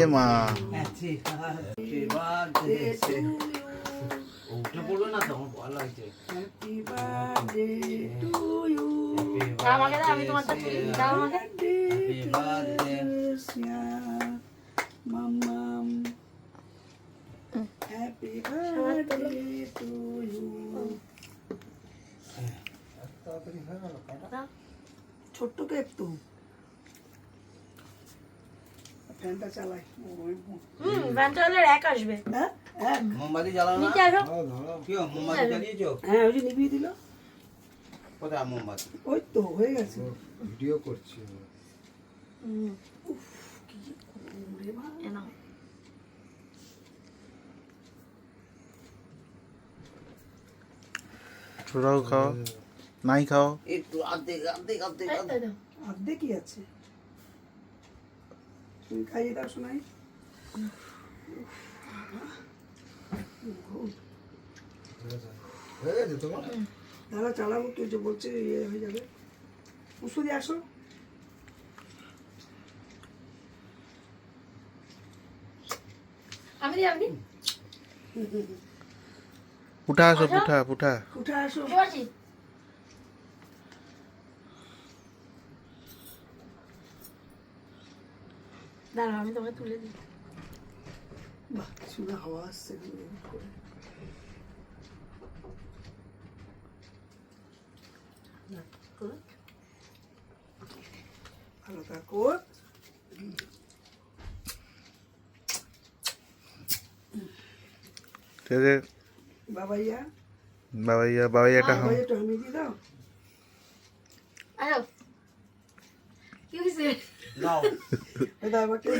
এমা আমি তোমারটা তুলি দাও আমাকে মাম্মাম হ্যাপি বার্থডে টু ইউ। ছোট্ট কেক তো, ফ্যানটা চালাই। ফ্যান চালালে এক আসবে। হ্যাঁ মোমবাতি জ্বালাও না? নিচে আসো। কি মোমবাতি জ্বালিয়েছো? হ্যাঁ, ওই যে নিভিয়ে দিল। কোথায় মোমবাতি? ওই তো হয়ে গেছে। ভিডিও করছি। উফ, কি গরম রে মা। এ নাও। তোরাও খাও, নাই খাও। একটু আর্ধেক আর্ধেক আর্ধেক এই তো আর্ধেক। দাও। অর্ধেক কি আছে, তুমি খাইয়ে দাও শোনাই। হয়ে গেছে তোমার? দাদা চালাবো, তুই যে বলছে ইয়ে হয়ে যাবে। ওষুধে আসো। আমি দিই আমি পুঠা আসো, পুঠা পুঠা। উঠে আসো। দিই দাঁড়াও আমি তোমাকে তুলে দিই। বাহ, শুনে হাওয়া আসছে করে। ভালো থাকো। বাবাইয়া, বাবাইয়া, বাবাইয়াটা খাও। বাবাইয়া একটু আমি দিয়ে দাও। আয়ো কি হয়েছে? নাও। এই দাও আমাকে।